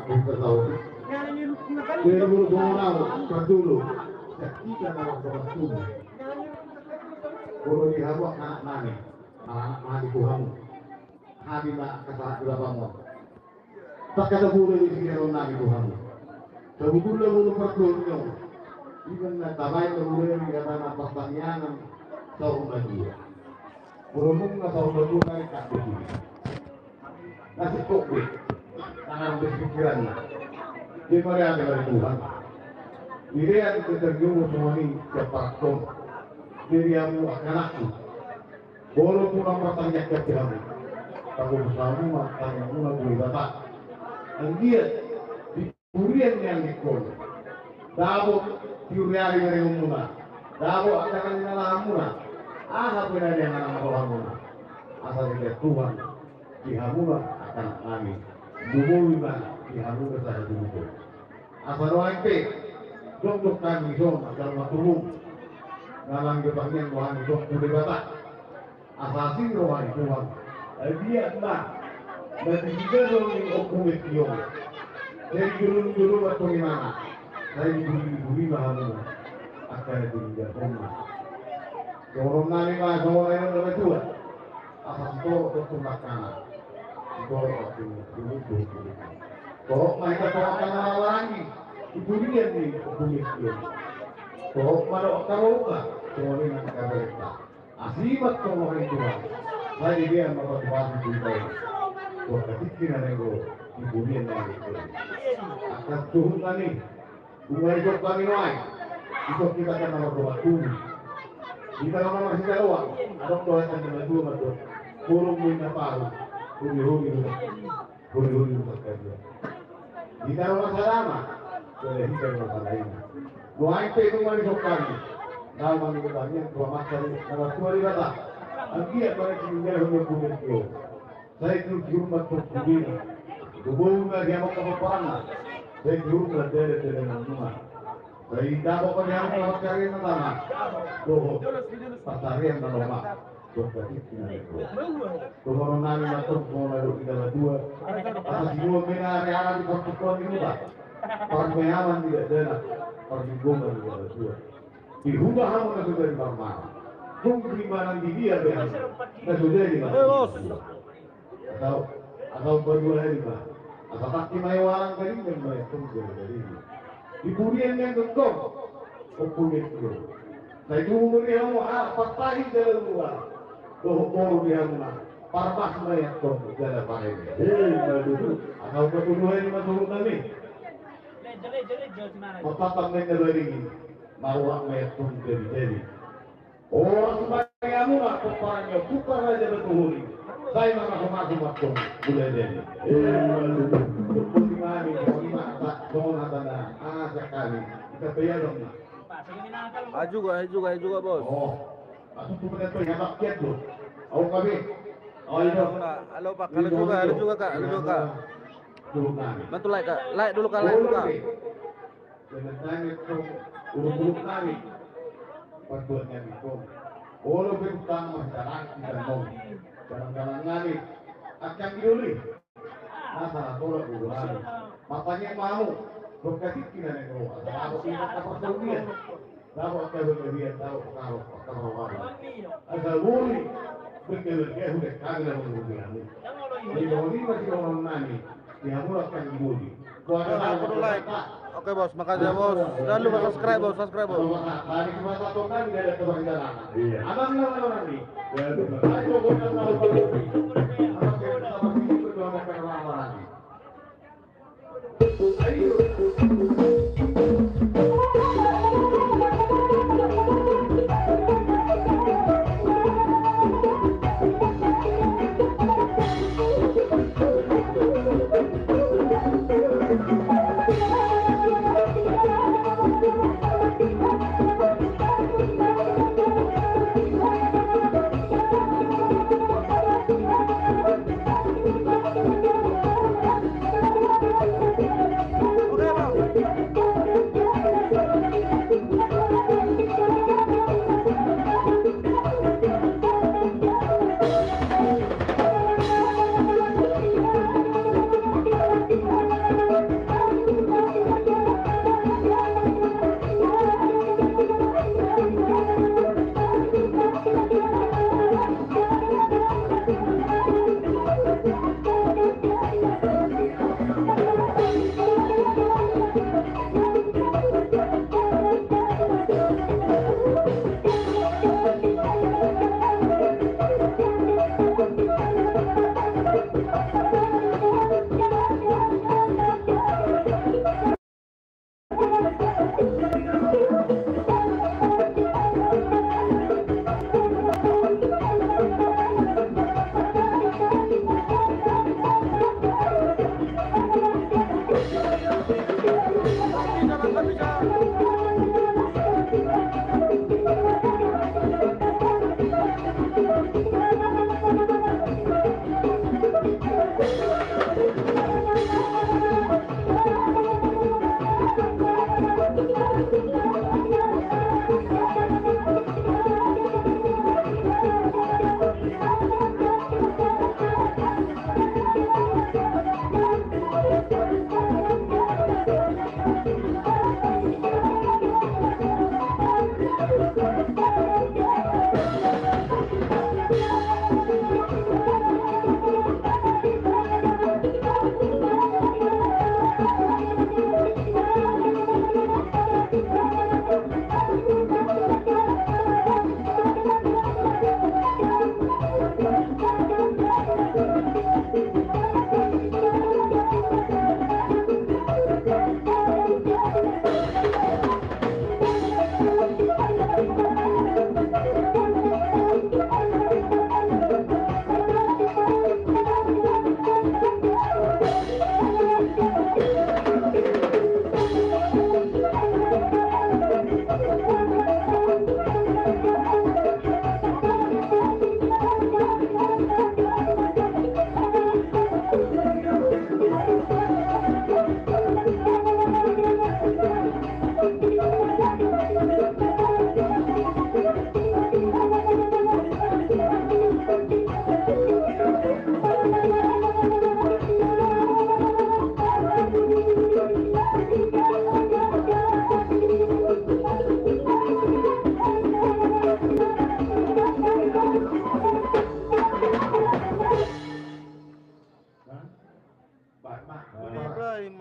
kita tahu. Dari dulu kan dulu. Ketika nama berlaku. Kalau dihawa anak nani, anak mati Tuhan. Hati nak kesalahan berapa mau. Tak kata boleh di sini orang nani Tuhan. Sebetulnya boleh pertolongan. Ikan nak tabai boleh dikata nak pertanyaan tahu lagi. Berumur nggak tahu lagi naik kaki. Nasi kopi, tangan berpikirannya. Dia pada dari Tuhan. Dia yang terjun semua ini kepakom. Dia yang akan walaupun orang tanya ke kamu, kamu bersama makan yang mula boleh dapat. Dan dia di kurian yang dikol. Dabo tiuriari yang mula. Dabo akan mengalah mula. Apa benar yang anak orang mula? Asal dia Tuhan dihamula akan kami. Bumulima dihamula saja dulu. Asal orang itu untuk kami semua dalam turun. Dalam kebahagiaan Tuhan itu boleh dapat. Asasi rohani Tuhan. Dia tak. Dan juga orang hukum itu. Dari dulu waktu di mana? Saya diberi bahagia. Akan diinjak rumah. Orang nani lah, orang yang lebih tua. Asas itu untuk makanan. Itu waktu dulu. Kalau mereka akan lagi, ibu dia nih hukum itu. Kalau pada orang soalnya nak mereka. Asimat kalau itu. Saya dia membuat di bawah. Kalau ketika nego ibu dia nih. Akan turun kami. Bunga itu kami naik. Itu kita akan membuat turun. Kita kalau masih keluar, ada doa yang kedua betul. Burung punya paru, huri bekerja. Kita kalau selama, boleh kita masalah ini. Doa itu mari sokari. Dalam mengenai dua masalah kalau dua dibata. Dia pada tinggal hukum itu. Saya itu jumpa terkubur. Hubungan dia mau keperangan. Saya jumpa dari rumah. Dari dapat penyambung sama cari nama, doh, pasarian nama, doh tadi itu. Turun nami masuk mulai dari dua, atas dua minari anak di pertukaran ini tak, permeaman tidak ada, perjumpungan tidak dua. Dihubah hamun sudah di mana, kemungkinan di dia benar, sudah di mana. Atau berdua di mana, atau kaki mayawaran kali dan bayar tunggu dari ini. Diburian yang gegom, hukum itu. Saya dulu dia mau patahi jalan luar, doh dia mau parmas mayat kau jalan pakai. Dulu, atau ketuduhan ini masuk kami. Pertama mereka ini bawa mayat pun jadi. Orang sebagai amunah peparangnya bukan saja betul. Saya masuk waktu boleh jadi. Bagaimana sekali kita bayar dong. Ayo juga bos. Oh, aku punya tuh yang rakyat tuh. Aku kami. Oh itu. Halo Pak, ada juga Kak. Bantu like Kak, like dulu Kak. Jangan itu urut kami. Perbuatan itu. Orang berutang masyarakat dan mau. Kadang-kadang kami akan diuli. Masalah tolak urusan. Makanya mau berkait dengan itu. Apa tidak persoalan? Tahu apa yang tahu kalau asal boleh berkeluarga sudah kagak mengurusan. Jadi boleh masih orang nani yang mulai akan diuli. Aku like. Oke bos, makasih bos. Jangan lupa subscribe bos. Hari Jumat atau kan tidak ada keberjalan. Iya. Abang orang ini. Ya, ayo kita tahu dulu. Abang kita sama sini berdua mau ke orang lagi. Ayo.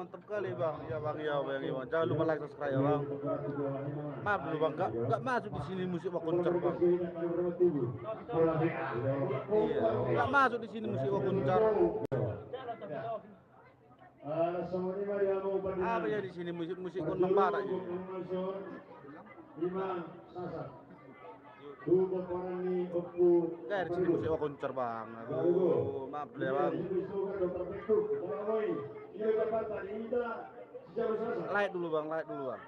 mantap kali bang. Ya bang, ya bang, ya bang. Jangan lupa like, subscribe ya bang. Maaf dulu bang, nggak masuk di sini musik Wakuncar bang. Iya, nggak masuk di sini musik Wakuncar. Apa ya di sini musik Gunung Batak ya? Kayak di sini musik Wakuncar bang. Aduh, maaf ya bang. Like dulu bang, like dulu bang.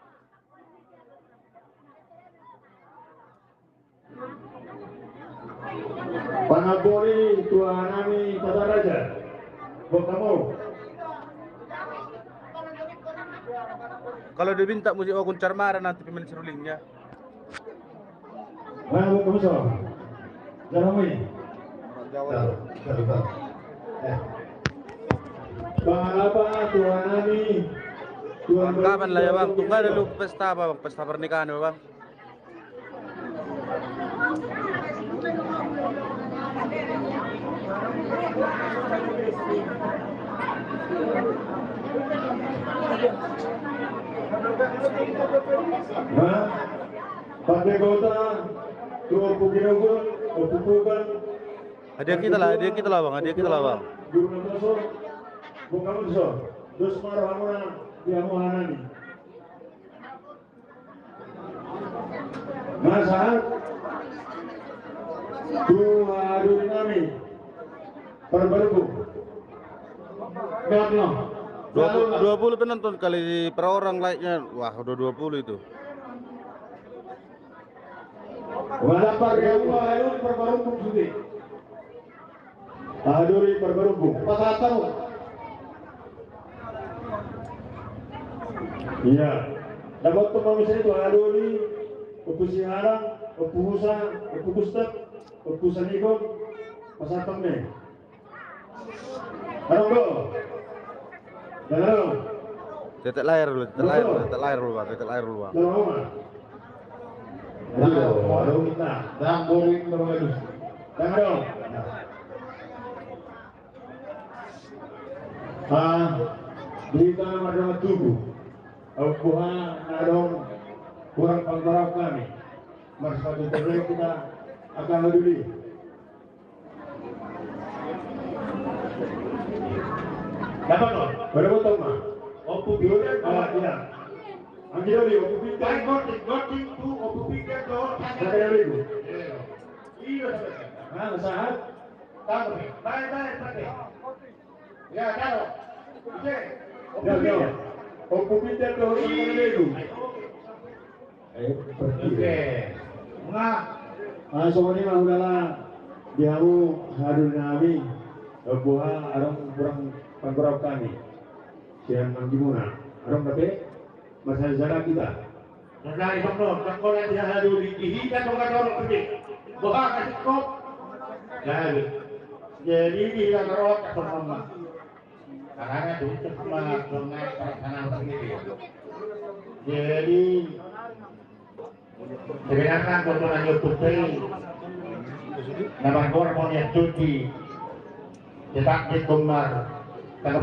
Pangapuri Tuhan Nami Tata Raja. Buat kamu. Kalau dia minta musik Wakuncar marah nanti pemain serulingnya. Baik, kamu so. Jangan main. Bang apa Tuhan Nami? Tuhan Kapan lah ya bang? Tunggu dulu pesta apa bang? Pesta pernikahan ya bang? Nah, Partai Kota, Tuan Pukinogun, Pupukan, Hadiah kita lah bang, hadiah kita lah bang. Guru Namoso, bukan so, dos marhamuna yang muhanani. Masahat, Tuhan Nami, perbaruku. Gak 20 penonton kali per orang like-nya. Wah, udah 20 itu. Walapar kamu ayun perbaruku sudah. Aduri perbaruku. Pasatan. Iya. Dapat pemamisah itu aduri, upusi harang, upusa, upustat, upusan ikut, pasatan nih. Harang do. Jangan. Tetek layar dulu, tetek layar dulu bang, tetek layar dulu bang. Waduh kita, dah boring terus. Jangan dong. Berita pada tubuh. Tuhan nadong kurang panggarap kami. Masa terbaik kita akan peduli. Dapat loh, pada betul mah. Opu biar tidak. Ambil dulu, opu pintar. Goting tu opu pintar tu. Saya dulu. Iya. Nah, sahat. Tahu. Baik, pakai. Ya, tahu. Ya. Opu pintar tu saya dulu. Oke. Nah, soalnya mah udahlah. Diamu hadir kami. Buah arang kurang panggarap kami. Siang gimana? Arang tapi masalah jalan kita. Masalah itu dong. Kalau yang dia hadir dihikat orang orang pergi. Buah kasih kop. Jadi dia ngerot atau mama. Karena itu cuma sungai perasaan sendiri. Jadi sebenarnya kotoran putih. Nama korban yang cuci. Cetak di kumar. Kalau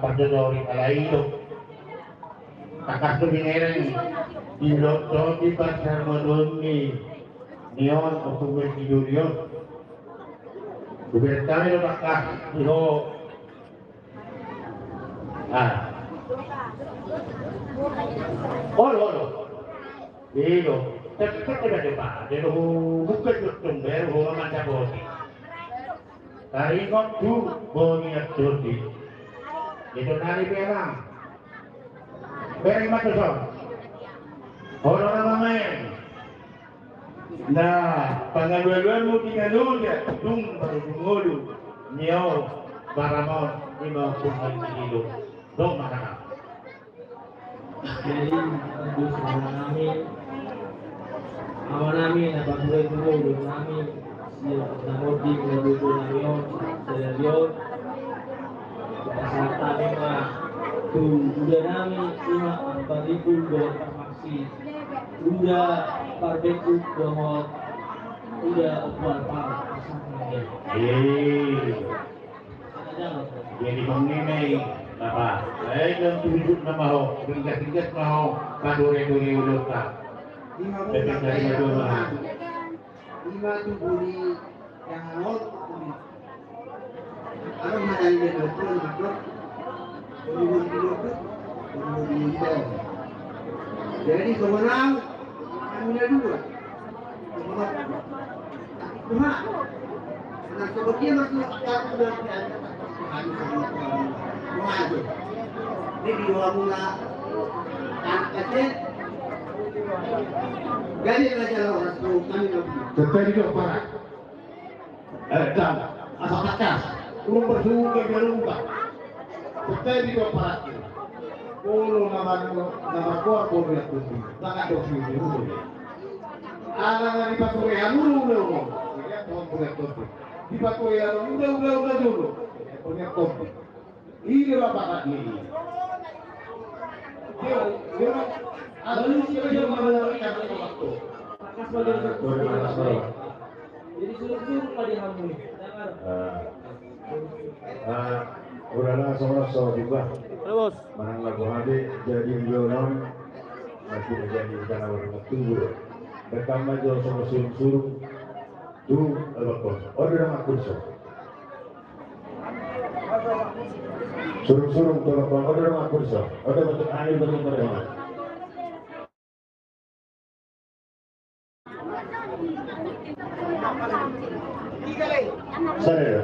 perjodohi alaiyo. Kakak kebingereng. Di loto di pasar modoni. Neon untuk tidur yon. Kubertame lo bakal diho. Olo. Iyo. Tapi kita pak. Jadi bukan betul. Baru macam boti. Taringot tu boniat jodi. Itu nari pelang. Beri mata sok. Orang nama main. Nah, pangaluan mu tinggalun ya. Tung baru tunggu. Nyo baramon 50 kilo. Dong makan. Jadi untuk awal namin napatuloy namin namodi naluto namin sa Leon sa tabi mga udah namin ima ang palipul doon pamaksi udah barbecue doon udah upwal para Jadi mengenai Apa? Baik dan tunjuk nama ho, tingkat mau kadore-dore ulur tak. Lima Dari bulan dari kaya dua. orang. Lima tuh buli yang awal buli. Kalau ada yang betul betul, buli itu. Jadi kemenang, hanya dua. Cuma, karena sebetulnya masih aku sudah ada hanya sama Tuhan aja. Ini di dua mula anak kecil. Jadi raja Rasul kami lebih. Setelah itu para. Dan asal kakas, turun bersuhu ke berubah. Setelah itu para. Puluh nama kuat puluh yang tinggi. Sangat dosi dulu. Anak di patuya dulu. Dia tahun punya tinggi. Di patuya udah dulu. Punya tinggi. Ini bapak ini. Dia lalu dia mengalami waktu. Pakas bagian jadi suruh-suruh lah dia kamu nih. Udahlah sama-sama juga. Halo bos. Manang lagu hadi jadi biolon masih jadi karena orang tunggu. Rekam aja sama suruh-suruh. Tu alakos. Order mak kurso. Suruh-suruh tolong order mak kurso. Order bentuk anil bentuk mereka. Saya.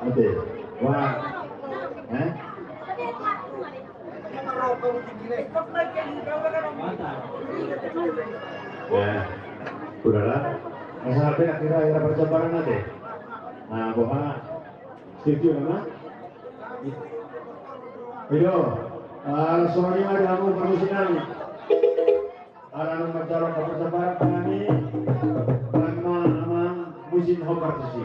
Oke. Wah. Mantap. Ya. Udahlah. Sampai akhir percobaan nanti. Nah, bahwa setuju nama? Itu. Soalnya ada kamu permusikan. Ada nomor calon percobaan kami. Nama musim hopartisi.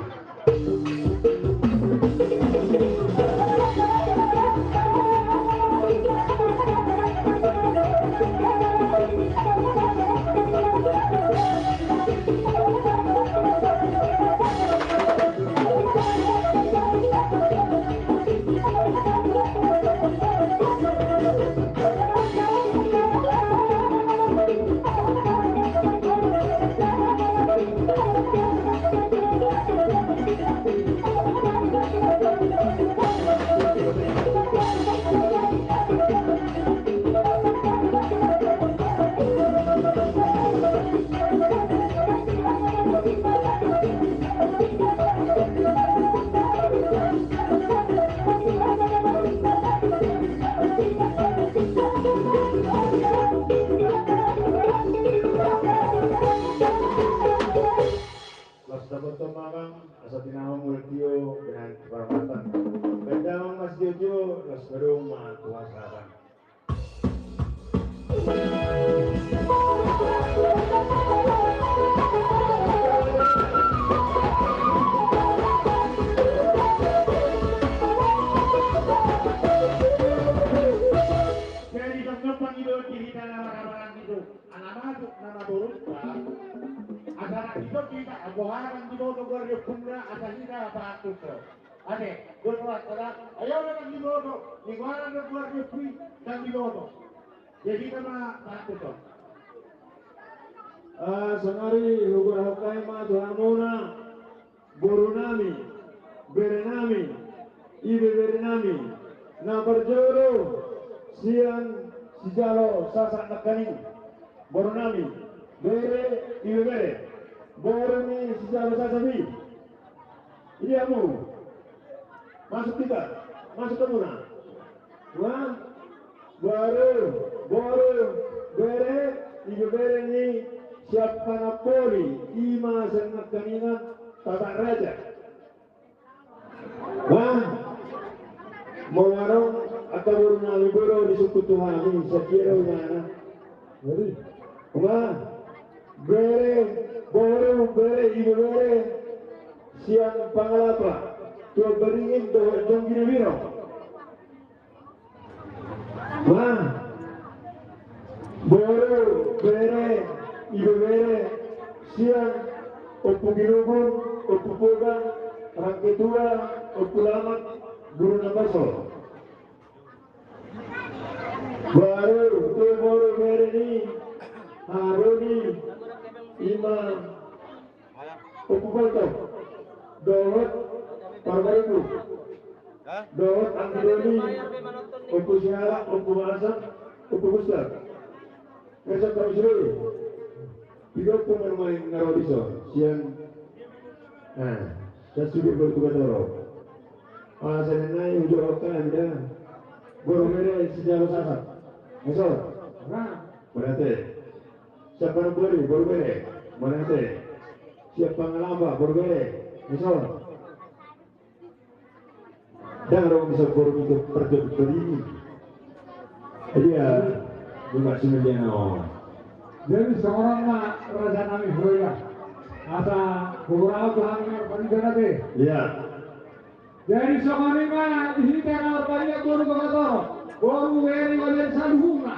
dengan kehormatan. Bendang Mas Jojo, Mas Beruma, Tuasaran. Jadi kesopan itu di dalam orang-orang itu, anak masuk nama buruk. Asaran itu kita aboharan di bawah keluarga kumra asal kita apa itu. Ane, berbuat terang. Ayo orang di bawah, di mana keluarga free dan di bawah. Jadi nama satu tu. Senari hukum hukai ma Tuhan Mona, Borunami, Berenami, Ibe Berenami, na berjoro, sian sijalo sasak nakani, Borunami, Bere, Ibe Bere, Boruni sijalo sasabi. Ini kamu, masuk kita, masuk ke mana? Wah, baru, Bere, Ibe Bere ni siapa Napoli, Ima sangat kanina tata raja. Wah, mengarang atau bernabi boro di suku Tuhan ini sekira unyana. Wah, bere, Ibu bere, siang pangalapa, tua beringin doa jonggiri biro. Wah, Boro, bere, ibu bere, siang, opu gilugun, opu pogang, orang ketua, opu lamat, guru nabaso. Baru, tuh boro bere ni, haroni, imam, opu balto, dawat, parwaiku, dawat angkironi, opu siara, opu masak, opu besar. Besok terus dulu. Tiga pemain Ngarobiso, siang. Nah, saya sudah bertugas dulu. Alasan naik ujuk rokan dah. Boromere sejarah sasat. Besok. Nah, berarti. Siapa nak beri? Boromere. Berarti. Siapa ngelamba? Boromere. Besok. Dan orang bisa borom itu perjalanan ini. Iya. Juga sebenarnya. Jadi seorang mah raja nami Hoya, asa kurang Tuhan berpenjara deh. Iya. Jadi seorang mah dihitung orang guru kekatoro, guru weri wajan saluhuna,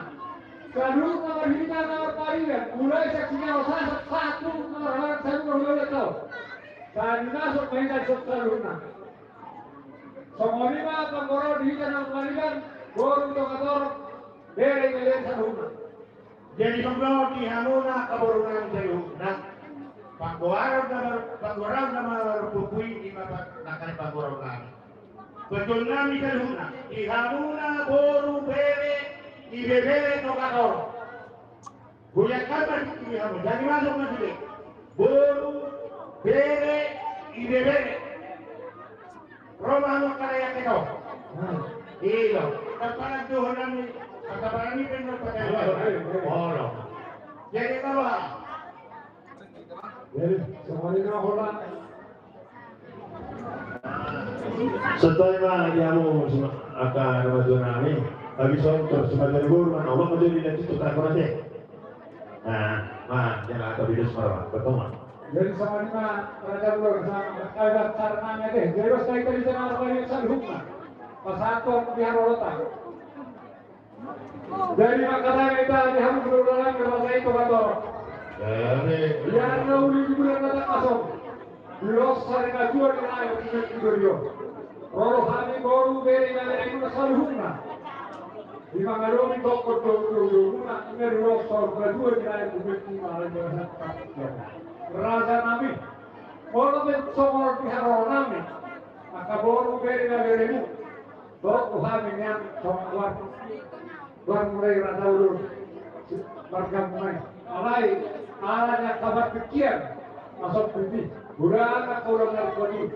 saluhuna berhitung orang parian, mulai seksinya satu orang satu orang tahu, dan masuk mainkan saluhuna. Seorang mah penggoro dihitung orang parian, guru kekatoro. Beri kalian saluhuna. Jadi pembawa di hamuna kaburungan saluhuna. Pagorang nama pupui di bapak nakal pagorang. Betul nami saluhuna. Di hamuna boru bere di bebere tokator. Buyak kabar di hamuna. Jadi masuk masuk. Boru bere di bebere. Roma no karaya kito. Iyo. Kaparan Tuhan nami. Kaparan ini benar pada orang. Jadi apa? Jadi semuanya orang. Setelah diamu akan tsunami, habis itu sebagai guru, Allah menjadi dan itu terakor aja. Nah, jangan atau video semua bertemu. Jadi semuanya raja luar sana. Kalau caranya deh, jadi harus kita bisa orang saluhuna. Pasatu biar orang. Dari makanan kita harus berulang berbahasa itu kantor. Biar nauli di bulan kata kasong. Bilos sari kajuan yang ayo kita tidur. Roro kami baru beri kalian itu saluhuna. Di mangaroni dokter dokter ini bilos sari kajuan yang ayo kita tidur. Raja Nabi, kalau bersama pihak Nabi, maka baru beri kalian itu. Dokter kami yang sama Tuhan mulai rasa urus warga mulai alai alanya kabar pikiran masuk pipi burana kaulah narkotik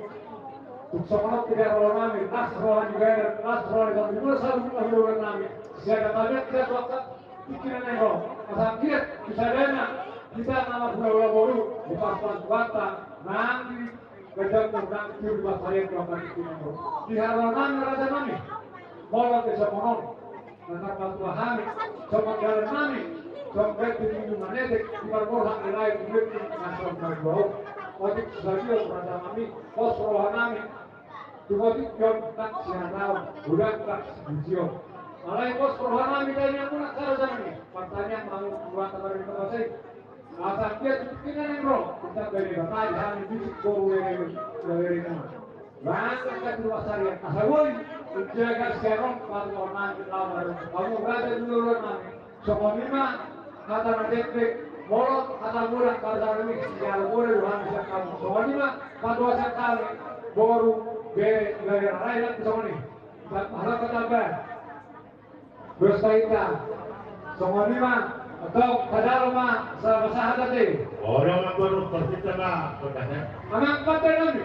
tuksono tidak orang kami nasrohan juga nasrohan kami mulai selalu orang kami siapa tahu kita waktu pikiran yang masa kita bisa dana kita nama pulau baru di pas wata nanti kedap tentang itu di bahasa yang kelapa di halaman raja kami malah bisa monon tentang batu kami, sama jalan kami, sampai di manetik di permohonan nilai duit nasional berbau, wajib sebagai perada kami, pos rohan kami, cuma tiga tak siang tahun, bulan tak sebujion. Malah pos rohan kami dari yang punak sarjana kami, partanya mau buat kabar informasi. Asal dia kemungkinan yang roh, kita beri batai kami bisik koru dari nama. Bangsa kedua syariat, asal menjaga sekarang permohonan kamu berada di luar kami. Semua kata nanti molot kata murah kata ini sejarah boleh Tuhan bisa kamu. Semua pada sekali baru beri dari rakyat semua ini. Harap kata ber bersaita semua atau kadalma sahabat tadi. Orang yang baru bercita lah, berkata. Anak kata nanti.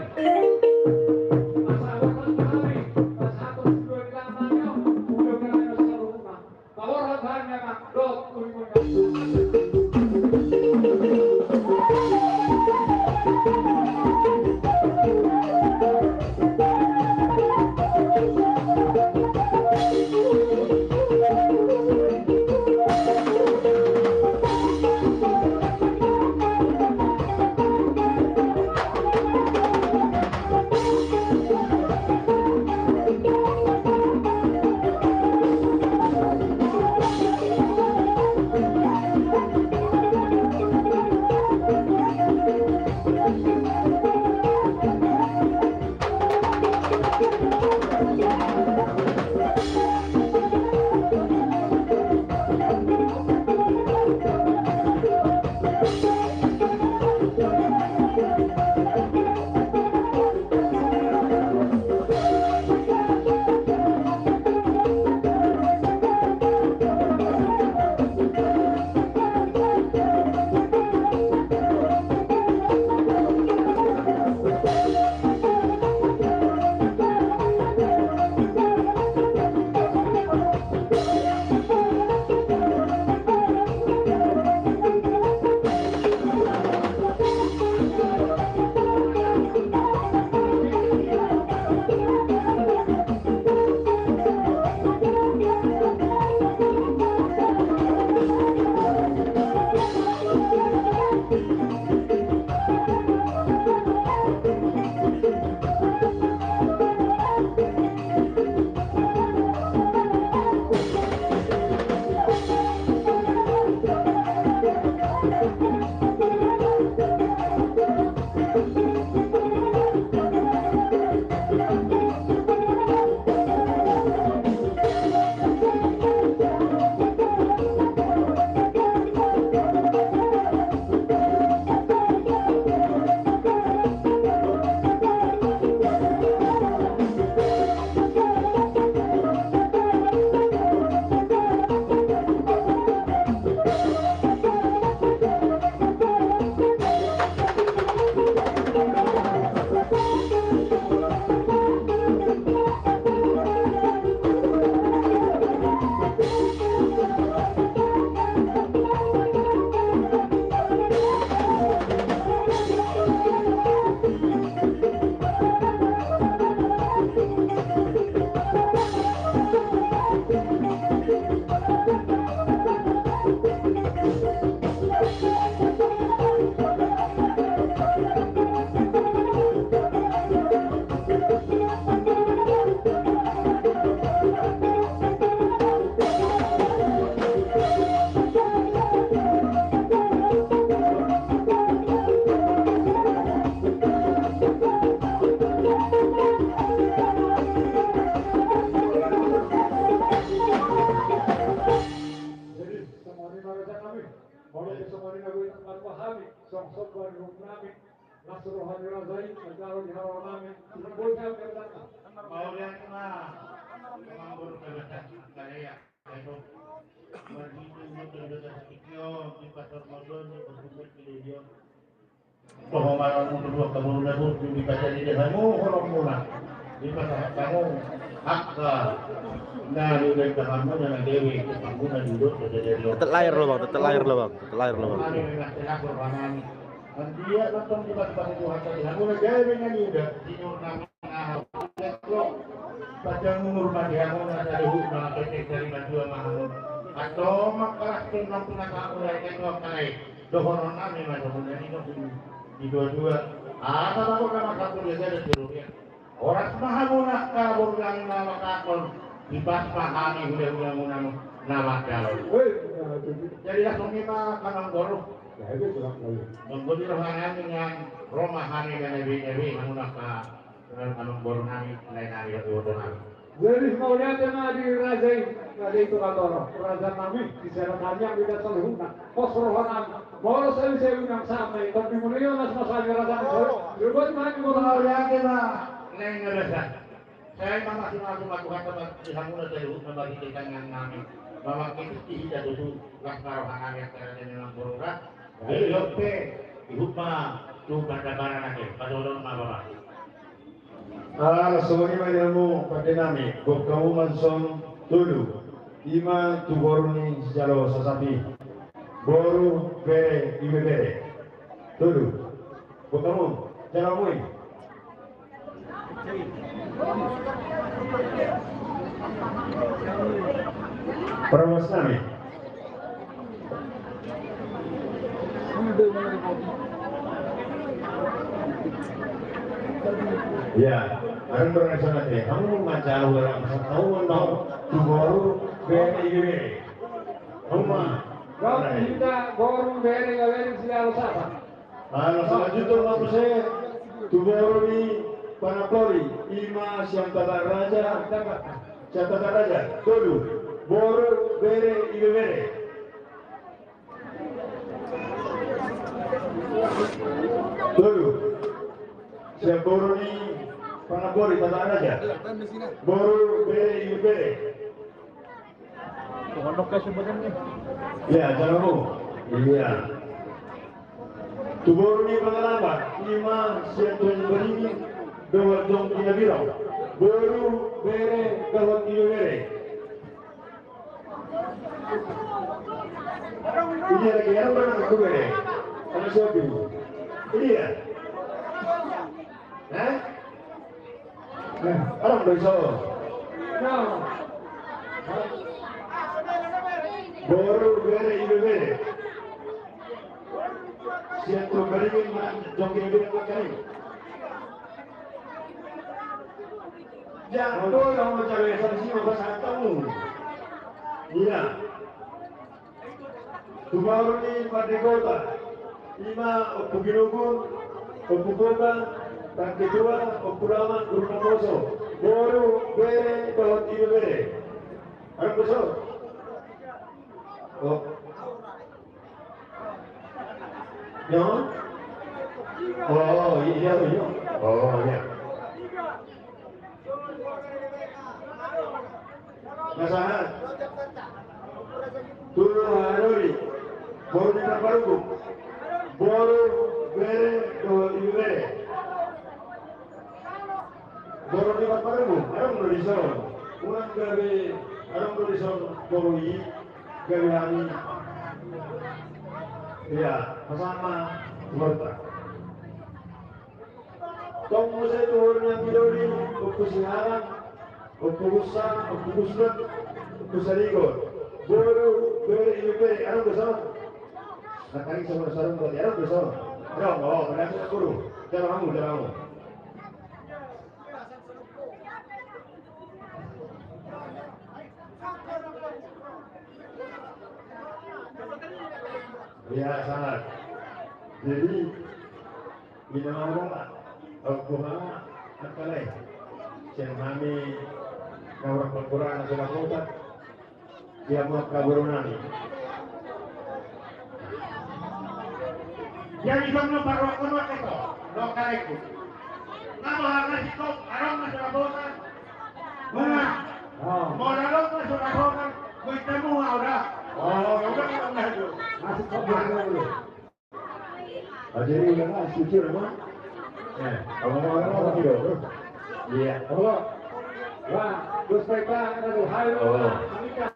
pahami sok-sok baru namin nasruhan razai nagkaroon di hawa namin boleh berkata Mau lihat menganggur kebetulan kaya itu berhitung kebetulan sikio di pasar modern di pasar kilian bahwa malam kedua kamu lalu dibaca di desamu orang murah di pasar kamu hakka dari kamu dan dewi kamu dan duduk jadi Tetel air loh bang, tetel air loh bang, tetel air loh bang. dia nonton di pasar Tuhan tadi kamu dewi nyanyi udah di nama Padang menghormati kamu ada hubungan ketik dari Madura Mahamud atau makalah tenang penakak mulai tengok naik dohonon nami macam ini di dua-dua apa aku nama satu dia ada seluruhnya orang Mahamud nak kabur dari nama kakon di pas pahami udah nama kalau jadi langsung kita kanang goro mengguni rohangan dengan romahani dan nebi-nebi menggunakan kanang goro nami lain hari itu Jadi mau lihat yang di razai itu kata raja kami di serangannya tidak selalu pos rohanan mau saya bilang sampai tapi mulai mas masalah raja itu buat mana mau lihat lah lain ngerasa saya masih masuk Tuhan tempat di hamuna terus membagi kita dengan kami bahwa kita tidak dulu laksana rohanan yang terjadi dalam berurat Yope ihupa tu kata-kata lagi pada orang bapak Semuanya ilmu pada nami, kamu manson dulu, ima tu baru ni jalo sasabi, baru bere, ibe bere, dulu, kamu jangan mui. Perwas nami. Ya, orang bernasional deh. Kamu macam orang tahu mau baru BIB. Kamu kalau kita baru beri siapa siapa selanjutnya kamu saya baru di Panapoli, Ima Siang Tata Raja, dulu baru beri IB. Dulu saya baru di Panapoli, Tata Raja, baru IB. Ya, jangan iya. Tubor ni pengalaman, lima siapun beri, dua jom kita bilang, baru bere kawat ini bere. Ini lagi yang mana aku bere? Apa siapa? Ini ya. Orang besok. Baru bere ini bere. Siapa beri jom kita bilang kali. Jangan tuh yang mencari sanksi bahasa kamu. Iya. Tubaru ni pada kota. Lima Opuginubun, Opugoga, dan kedua Opurama, Urnamoso. Baru bere kawat ini bere. Apa besok? Oh. No? Oh, iya. Oh, iya. Masalah. Dulu hari baru di Paruku. Baru bere do ibe. Baru di Paruku. Orang Indonesia. Orang gawe, orang Indonesia baru ini gawe hari. Ya, bersama berta. Tunggu saya turun yang tiduri, ukusiharan, ukusan, ukuslet, ukusarigot. Baru beri ibe, orang besar. Nakali sama sarung buat orang besar. Oh, berarti guru. Jangan kamu. Ya, sangat. Jadi, ini orang Al-Quran nakalay. Siang kami orang Al-Quran na sila kota. Dia mga kaburo namin. Yang isang no parwa ito, no kareko. Namahaga si Kop, arong na surabokan. Mga, moralong na surabokan, kuwita mo nga ora. Udah ka na ito. Masuk ke belakang dulu. Jadi udah nggak setuju memang. Ngomong-ngomong gitu. Iya. Halo. Wah, terus mereka ada tuh. Hai, Anika.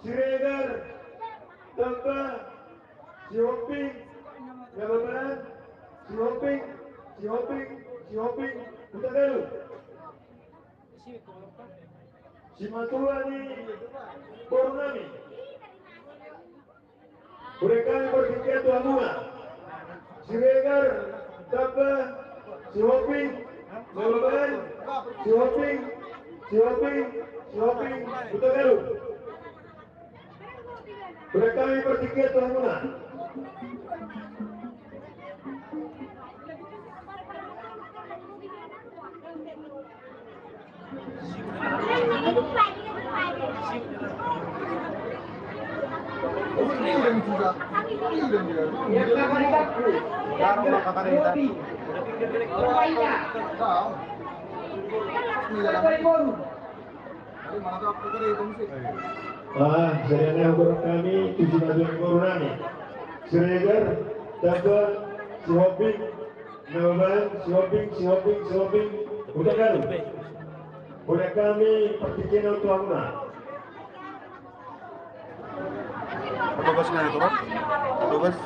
Siregar, Tangka, si Hoping, Gababan, si Hoping, Putar Galuh. Si Matuani, Bornami. Mereka yang bersedia Tuhan Bunga. Siregar, Tangka, si Hoping, Gababan, si Hoping, Putar Galuh. Mereka yang bertiket Tuhan Munah. Sayangnya untuk kami 7 Majuan Korunami, Siregar, Dapat, si Hoping, Nawaban, si Hoping, Putar Galuh. Oleh kami pertikian untuk Amuna. Ada bus nggak itu, Rob? Ada bus?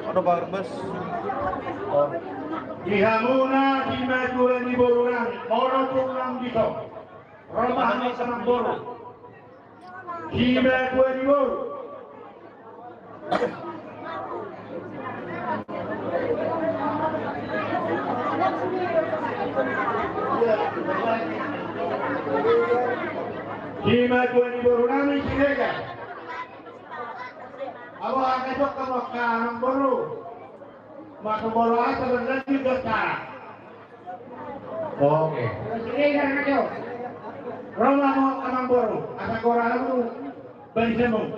Ada bus? Di Hamuna, di Majuan di Borunami, Moro Tulang di Tom. Romahnya sama Boro. Hina gue di Boro. Hina gue di Boro nami Siregar. Aku akan jok ke Mekah Boro. Maka Boro asa berlanjut ke sekarang. Oke. Siregar ngaco. Roma mo kamang Boro, asa korang mo, balisan mo.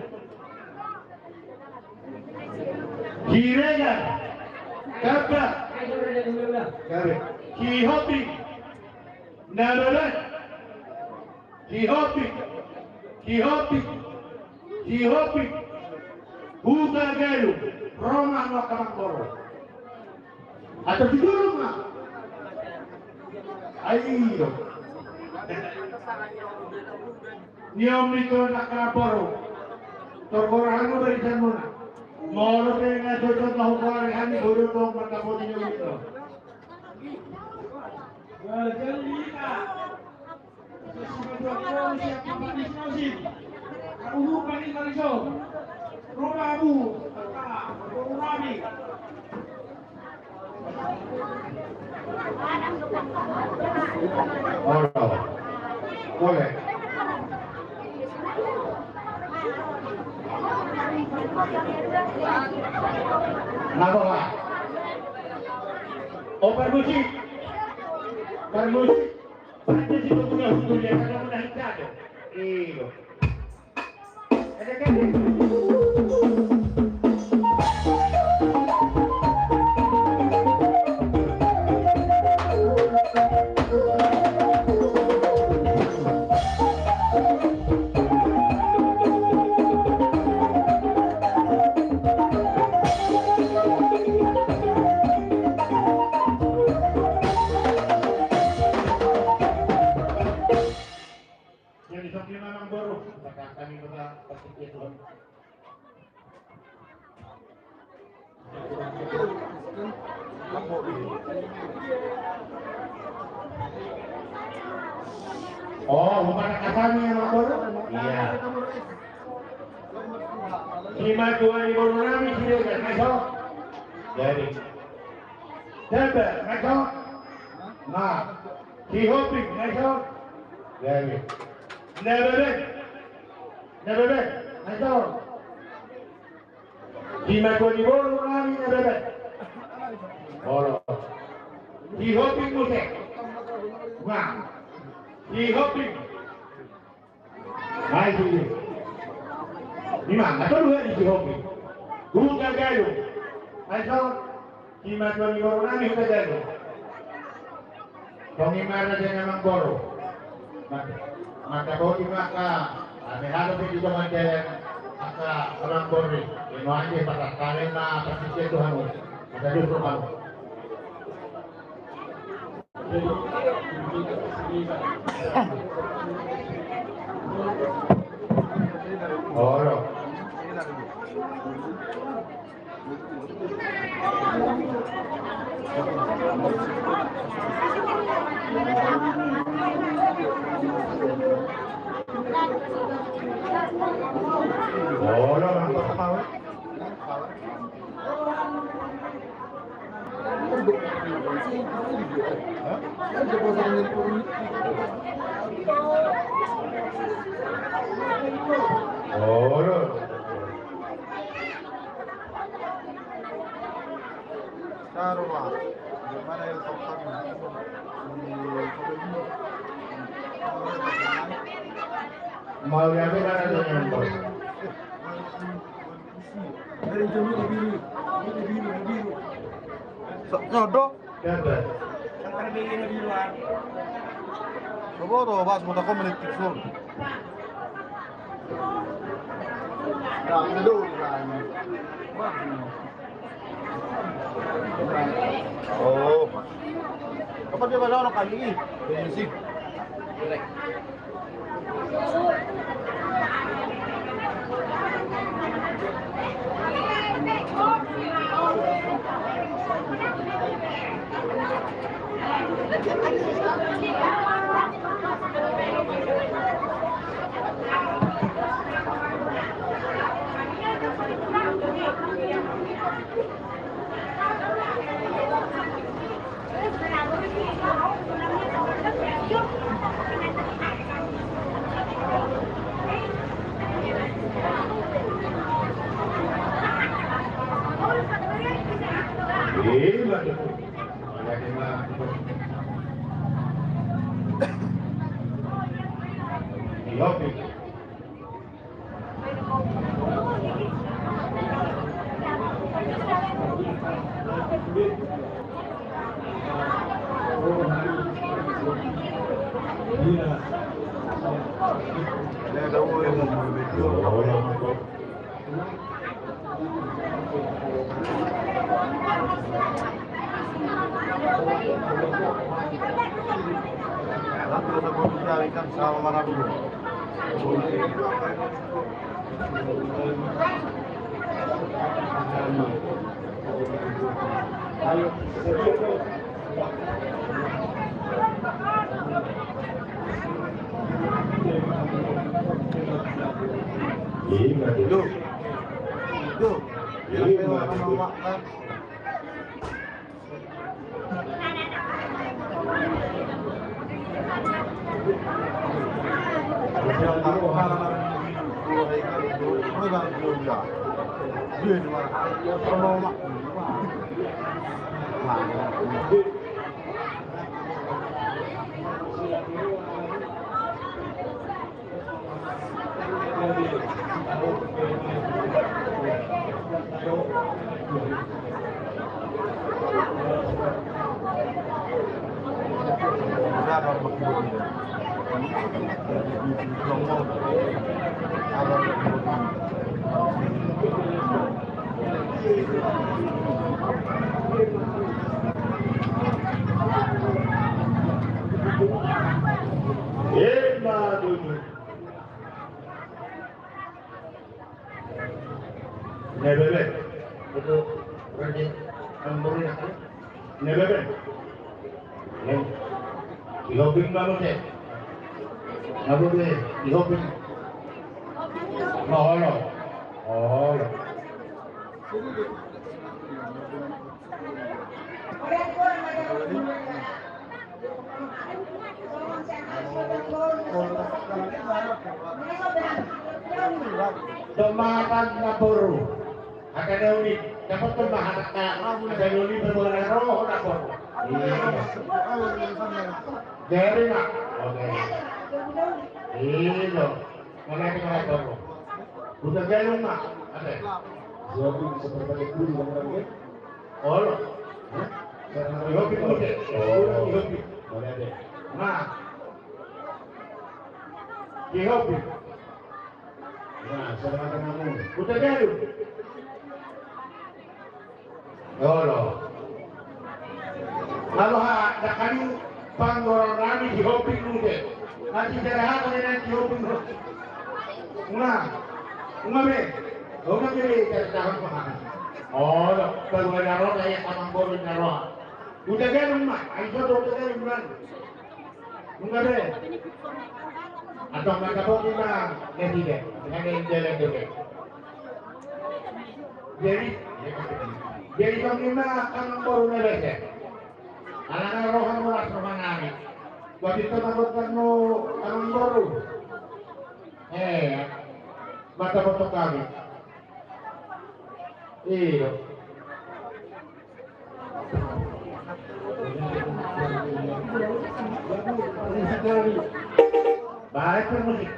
Hiregar, Dapat, Hihoping, Nabalan, Hihoping, Putar Galuh, Roma mo kamang Boro. Atau siguro nga. Ayo. Niom nito nakalaporo. Torborahan mo barisan mo na. Moro kayo nga sosot na hukarihan ni Buro tong matapon ninyo nito. Jalita. Sesuatu siap kembali musim. Kamu paling kaliso. Romamu, Romawi. Boleh. Kenapa Pak? Oh permusik. Ada sih punya hukum yang ada menahan jatuh. Iyo. Ada kan? Oh, bukan kasarnya yang baru? Iya. Lima Tuhan Ibu Nami silakan masuk. Jadi, dapat masuk. Nah, Hihopik masuk. Jadi, nebebek masuk. Lima Tuhan Ibu Nami nebebek. Olo. Hihopik musik. Nah, Hihopik. Hai sini. Lima, atau dua di Hihopik. Huta gayo. Masuk. Lima Tuhan Ibu Nami huta gayo. Pengimara dia memang boro. Maka bodi maka ane harus juga macam maka orang bori. Ini aja pada karena persisnya Tuhan. Maka justru kamu. Oro. Oro, Oro. Sarwa. Gimana yang topkan? Mau lihat mana yang bos? Dari jauh biru. Nyodo. Dapat. Coba tuh bahas mau takut menit tidur. Oh. Kapan dia balik orang kali ini? Bensin. Hihopik. Nanti kita berbicara sama mana dulu. Duh. Nebebek. Itu berarti amburnya. Nebebek. Hihopik bangun deh. Lalu deh, di hobi. Oh, lo. Oh, lo. Tumakan na puro. Ada ulit. Dapat tumahan na. Ada ulit berbulan roh na puro. Dari nak. Oke. Iyo. Mulai dengan puro. Bukan galung nak. Ada. Siapa seperti itu di dalam rambut? Oh lo. Hobi muda. Hobi. Boleh deh. Nah. Di hobi. Nah, sekarang kamu. Bukan galung. Oh lo. Lalu ada kali panggorang kami di hobi muda. Nanti cerahan dengan di hobi muda. Nah. Ngabe. Oh, ngabe cerahan kemana? Oh, baru ada roh kayak tamang boru roh. Udah galung mak, ayo udah galung kan. Enggak deh. Atau nggak dapat kita nanti deh, dengan yang jalan deh. Jadi bagaimana tamang boru deh? Anak roh kan mulai sama nami. Buat itu takutkan no tamang boru. Mata foto kami. Iya. Baik musik.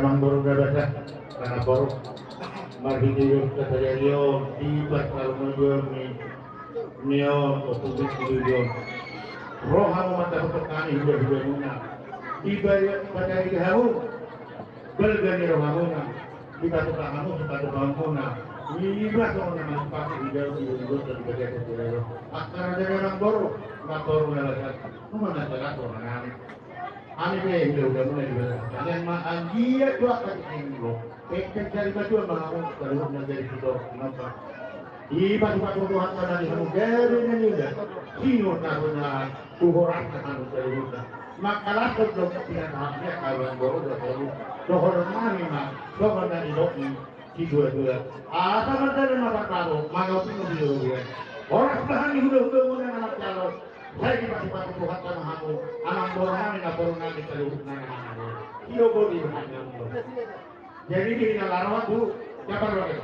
Kamang baru berada karena baru marhidiyum katayariyon tiba kalau menjual neon untuk video roh hamu mata petani udah muna tiba pada hari hamu belgani roh hamuna kita tukang hamu kita tukang muna tiba kalau nama sepatu video dan bekerja video akar dari orang baru motor lalasan mana jalan orang Ani be udah mulai dibelah. Kalian makan dia dua kali minggu. Pekan cari baju bangun kalau menjadi itu kenapa? Iba cuma Tuhan sana di kamu dari ini udah. Sino karena kuhoran kan dari udah. Makalah sebelum tidak haknya kalau baru udah baru. Dohor mami mah, dohor dari doki di dua. Apa dari mata tahu? Magal pun lebih orang tahan udah mulai anak calon. Saya dipakai Tuhan tanah hamu, anak borongan nggak borongan di seluruh nana. Iyo bodi banyak. Jadi di Nalarawat tuh siapa lagi?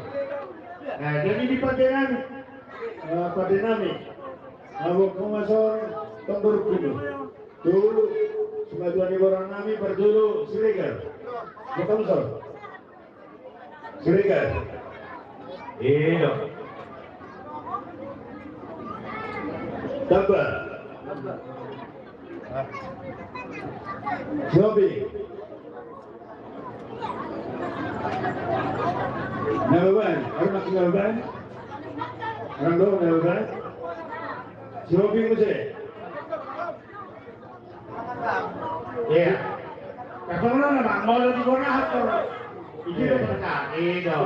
Nah jadi di Padenami, Abu Komasor Tembur Kudu. Dulu sebagian orang nami berdulu Siregar, betul sor? Siregar. Iya. Dapat. Jobi. Nababan, orang nak nababan? Orang dong nababan? Jobi mesti. Iya. Kalau mana bang, mau di mana atau? Ini dah benar, itu.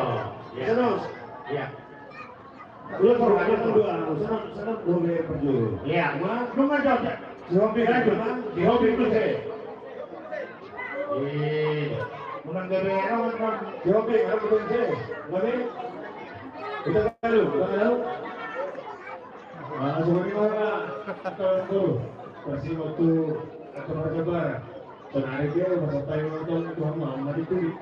Terus, iya. Lu perlu aja kedua, senang boleh perjuru. Iya, gua nggak jawab. Hobi aja, di hobi itu saya. Menang gara-gara orang di hobi, kalau betul saya, lebih. Kita kalau, sebenarnya mana? Kalau kasih waktu atau berjabar, senarik dia masa tayo nonton itu mau mati tuh.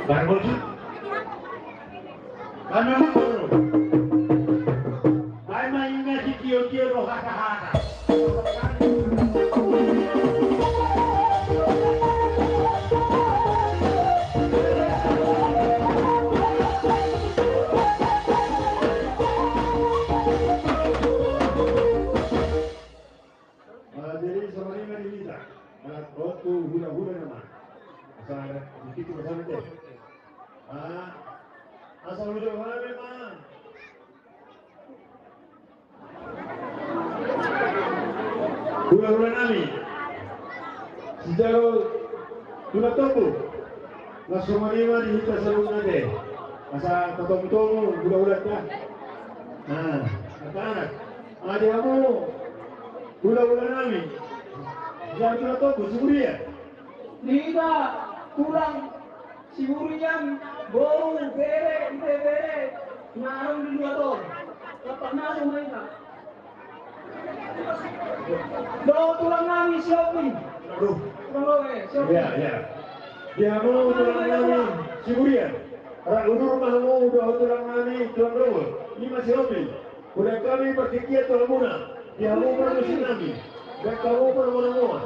Bagus. Kamu ay maingat si Tio roh hata-hata. Jadi sebenarnya ini bisa. Waktu hula-hula nama. Asal itu bersama deh. Asal hula-hula memang. Hula-hula nami. Sejauh hula topu. Langsung menerima di hita sarung deh. Asal ketemu hula-hula dah. Anak-anak. Ada kamu. Hula-hula nami. Jangan hula topu, siburi ya? Tidak, kurang siburian, bau, bere, ngarang di dua ton. Dapat masuk mereka. Doa tulang nami siapin. Aduh. Siapin. Ya. Dia mau tulang nami siburian. Orang udur mahmu udah tulang nami tulang robo. Ini masih hobi. Udah kami berkikiat tulang muna. Dia mau merusin nami. Dan kamu pun mau.